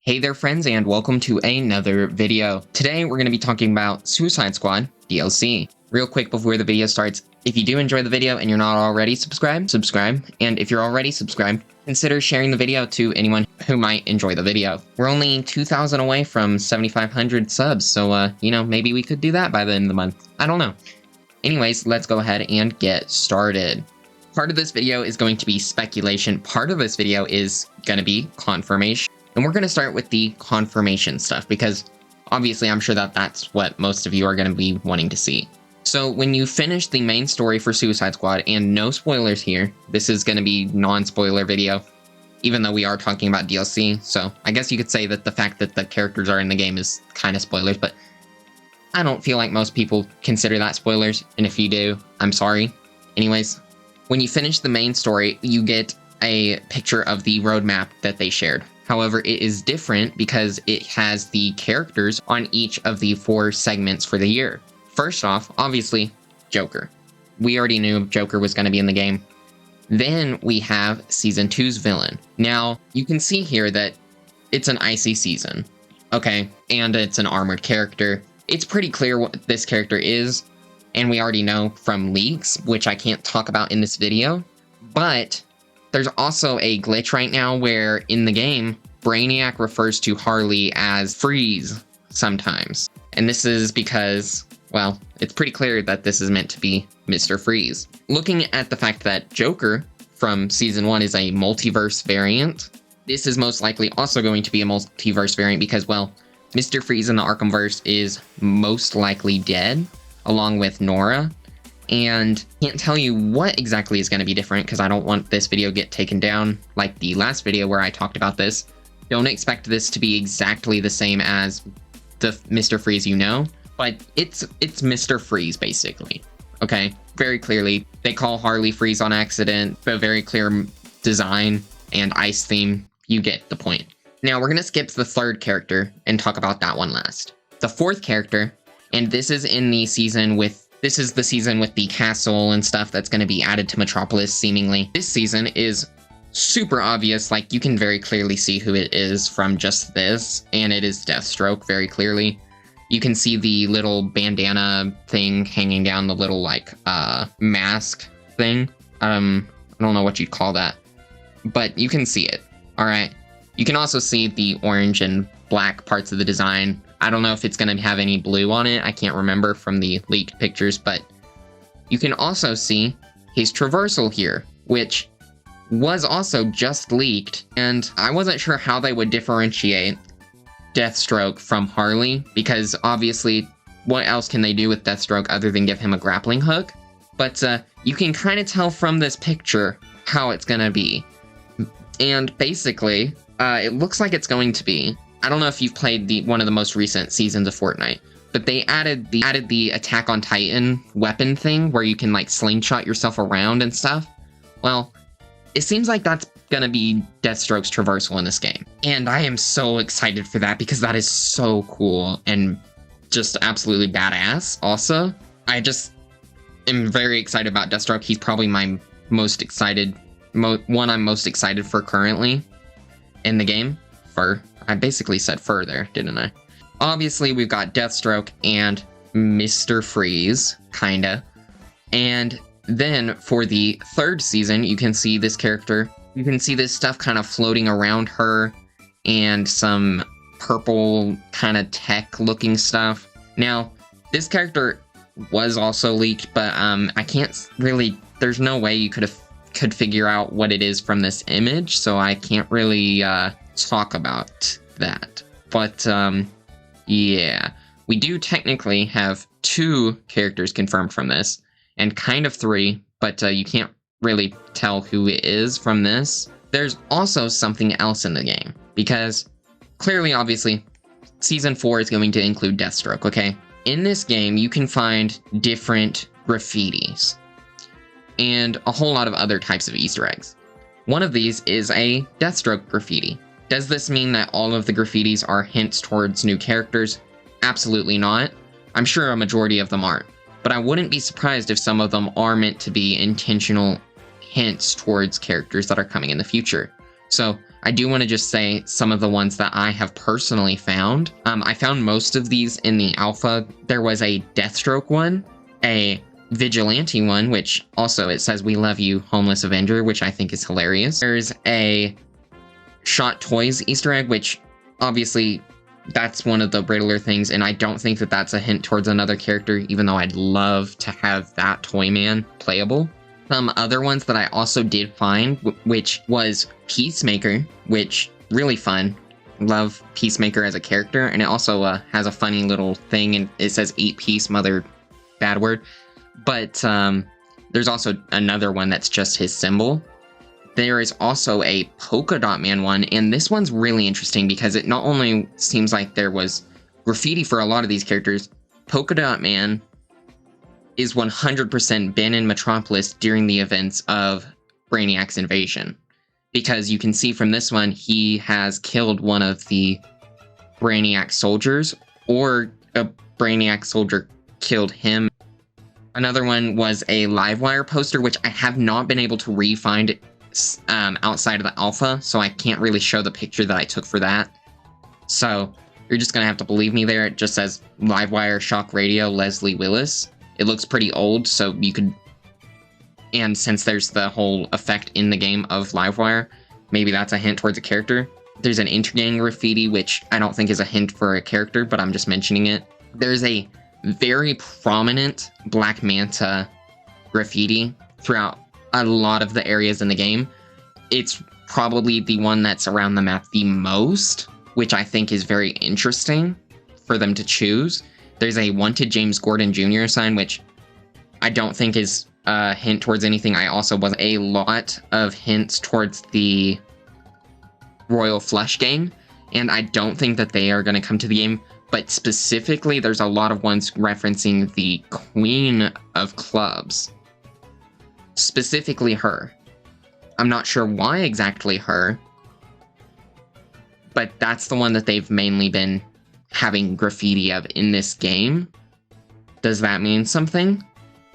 Hey there friends, and welcome to another video. Today we're going to be talking about Suicide Squad DLC. Real quick before the video starts, if you do enjoy the video and you're not already subscribed, subscribe. And if you're already subscribed, consider sharing the video to anyone who might enjoy the video. We're only 2,000 away from 7,500 subs, so maybe we could do that by the end of the month. I don't know. Anyways, let's go ahead and get started. Part of this video is going to be speculation. Part of this video is going to be confirmation. And we're going to start with the confirmation stuff because obviously I'm sure that that's what most of you are going to be wanting to see. So when you finish the main story for Suicide Squad, and no spoilers here, this is going to be non-spoiler video, even though we are talking about DLC. So I guess you could say that the fact that the characters are in the game is kind of spoilers, but I don't feel like most people consider that spoilers. And if you do, I'm sorry. Anyways, when you finish the main story, you get a picture of the roadmap that they shared. However, it is different because it has the characters on each of the 4 segments for the year. First off, obviously, Joker. We already knew Joker was going to be in the game. Then we have Season 2's villain. Now, you can see here that it's an icy season, okay? And it's an armored character. It's pretty clear what this character is, and we already know from leaks, which I can't talk about in this video, but there's also a glitch right now where in the game, Brainiac refers to Harley as Freeze sometimes. And this is because, well, it's pretty clear that this is meant to be Mr. Freeze. Looking at the fact that Joker from Season 1 is a multiverse variant, this is most likely also going to be a multiverse variant because, well, Mr. Freeze in the Arkhamverse is most likely dead, along with Nora. And can't tell you what exactly is going to be different because I don't want this video get taken down like the last video where I talked about this. Don't expect this to be exactly the same as the Mr. Freeze you know, but it's Mr. Freeze basically. Okay, very clearly they call Harley Freeze on accident, but very clear design and ice theme. You get the point. Now we're going to skip the 3rd character and talk about that one last. The 4th character, and this is in the season with This is the season with the castle and stuff that's going to be added to Metropolis, seemingly. This season is super obvious, like you can very clearly see who it is from just this, and it is Deathstroke very clearly. You can see the little bandana thing hanging down, the little like mask thing. I don't know what you'd call that, but you can see it. All right. You can also see the orange and black parts of the design. I don't know if it's going to have any blue on it. I can't remember from the leaked pictures, but you can also see his traversal here, which was also just leaked, and I wasn't sure how they would differentiate Deathstroke from Harley, because obviously, what else can they do with Deathstroke other than give him a grappling hook? But you can kind of tell from this picture how it's going to be. And basically, it looks like it's going to be, I don't know if you've played one of the most recent seasons of Fortnite, but they added the Attack on Titan weapon thing where you can like slingshot yourself around and stuff. Well, it seems like that's gonna be Deathstroke's traversal in this game. And I am so excited for that because that is so cool and just absolutely badass also. I just am very excited about Deathstroke. He's probably my most excited, one I'm most excited for currently in the game. I basically said fur there, didn't I? Obviously, we've got Deathstroke and Mr. Freeze, kinda. And then for the 3rd season, you can see this character. You can see this stuff kind of floating around her and some purple kind of tech-looking stuff. Now, this character was also leaked, but I can't really. There's no way you could figure out what it is from this image, so I can't really talk about that. But yeah, we do technically have 2 characters confirmed from this, and kind of 3, but you can't really tell who it is from this. There's also something else in the game, because clearly, obviously, Season 4 is going to include Deathstroke, okay? In this game, you can find different graffitis and a whole lot of other types of Easter eggs. One of these is a Deathstroke graffiti. Does this mean that all of the graffitis are hints towards new characters? Absolutely not. I'm sure a majority of them aren't, but I wouldn't be surprised if some of them are meant to be intentional hints towards characters that are coming in the future. So I do want to just say some of the ones that I have personally found. I found most of these in the alpha. There was a Deathstroke one, a Vigilante one, which also it says "We love you, homeless Avenger," which I think is hilarious. There's a Shot Toys Easter egg, which obviously that's one of the Riddler things, and I don't think that that's a hint towards another character, even though I'd love to have that Toyman playable. Some other ones that I also did find, which was Peacemaker, which really fun. Love Peacemaker as a character, and it also has a funny little thing, and it says "Eat peace, mother," bad word. But there's also another one that's just his symbol. There is also a Polkadot Man one, and this one's really interesting because it not only seems like there was graffiti for a lot of these characters, Polkadot Man is 100% been in Metropolis during the events of Brainiac's invasion. Because you can see from this one, he has killed one of the Brainiac soldiers, or a Brainiac soldier killed him. Another one was a Livewire poster, which I have not been able to re-find outside of the alpha, so I can't really show the picture that I took for that. So you're just gonna have to believe me there. It just says Livewire Shock Radio Leslie Willis. It looks pretty old, so you could, and since there's the whole effect in the game of Livewire, maybe that's a hint towards a character. There's an Intergang graffiti, which I don't think is a hint for a character, but I'm just mentioning it. There's a very prominent Black Manta graffiti throughout a lot of the areas in the game. It's probably the one that's around the map the most, which I think is very interesting for them to choose. There's a Wanted James Gordon Jr. sign, which I don't think is a hint towards anything. I also was a lot of hints towards the Royal Flush Gang, and I don't think that they are going to come to the game, but specifically there's a lot of ones referencing the Queen of Clubs. Specifically her. I'm not sure why exactly her, but that's the one that they've mainly been having graffiti of in this game. Does that mean something?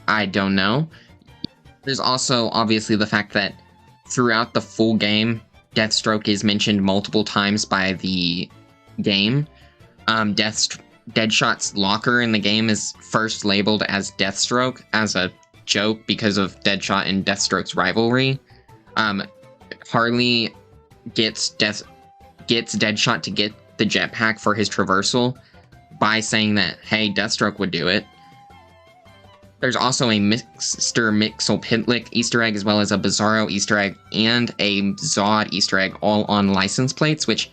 I don't know. There's also obviously the fact that throughout the full game, Deathstroke is mentioned multiple times by the game. Deadshot's locker in the game is first labeled as Deathstroke as a joke because of Deadshot and Deathstroke's rivalry. Harley gets Deadshot to get the jetpack for his traversal by saying that, hey, Deathstroke would do it. There's also a Mr. Mxyzptlk Easter egg, as well as a Bizarro Easter egg and a Zod Easter egg, all on license plates, which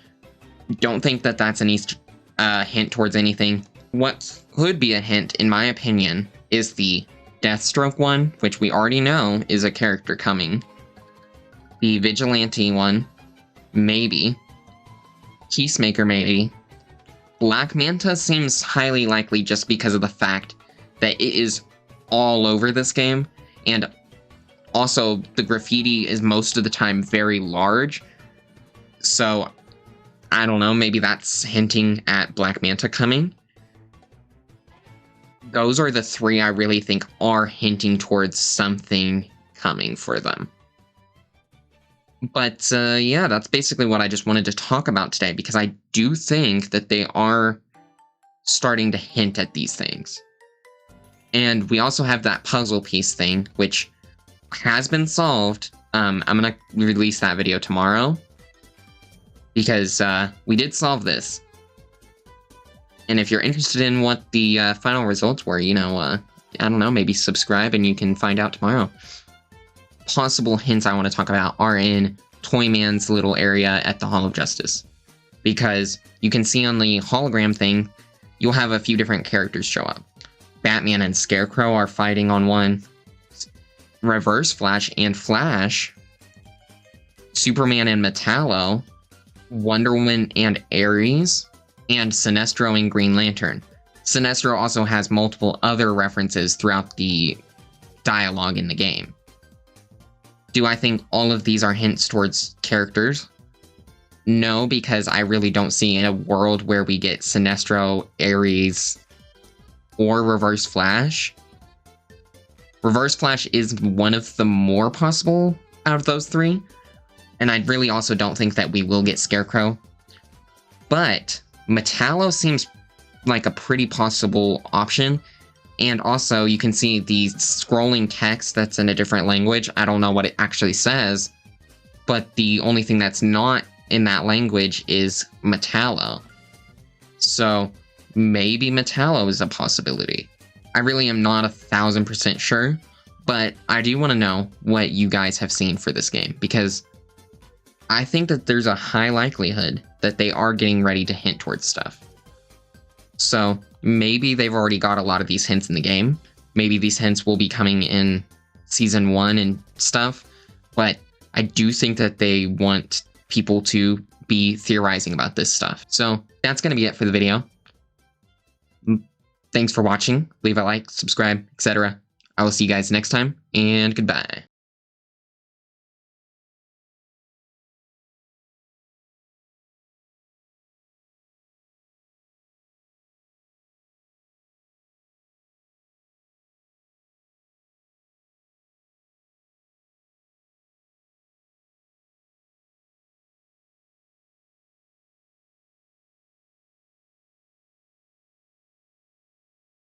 don't think that that's an hint towards anything. What could be a hint, in my opinion, is the Deathstroke one, which we already know is a character coming. The Vigilante one, maybe. Peacemaker, maybe. Black Manta seems highly likely just because of the fact that it is all over this game, and also the graffiti is most of the time very large, so I don't know, maybe that's hinting at Black Manta coming. Those are the three I really think are hinting towards something coming for them. But yeah, that's basically what I just wanted to talk about today, because I do think that they are starting to hint at these things. And we also have that puzzle piece thing, which has been solved. I'm going to release that video tomorrow, because we did solve this. And if you're interested in what the final results were, you know, I don't know, maybe subscribe and you can find out tomorrow. Possible hints I want to talk about are in Toyman's little area at the Hall of Justice. Because you can see on the hologram thing, you'll have a few different characters show up. Batman and Scarecrow are fighting on one. Reverse Flash and Flash. Superman and Metallo. Wonder Woman and Ares. And Sinestro and Green Lantern. Sinestro also has multiple other references throughout the dialogue in the game. Do I think all of these are hints towards characters? No, because I really don't see a world where we get Sinestro, Ares, or Reverse Flash. Reverse Flash is one of the more possible out of those three, And I really also don't think that we will get Scarecrow. But Metallo seems like a pretty possible option. And also, you can see the scrolling text that's in a different language. I don't know what it actually says. But the only thing that's not in that language is Metallo. So maybe Metallo is a possibility. I really am not 1000% sure, but I do want to know what you guys have seen for this game, because I think that there's a high likelihood that they are getting ready to hint towards stuff. So maybe they've already got a lot of these hints in the game. Maybe these hints will be coming in Season 1 and stuff, but I do think that they want people to be theorizing about this stuff. So that's going to be it for the video. Thanks for watching. Leave a like, subscribe, etc. I will see you guys next time, and goodbye.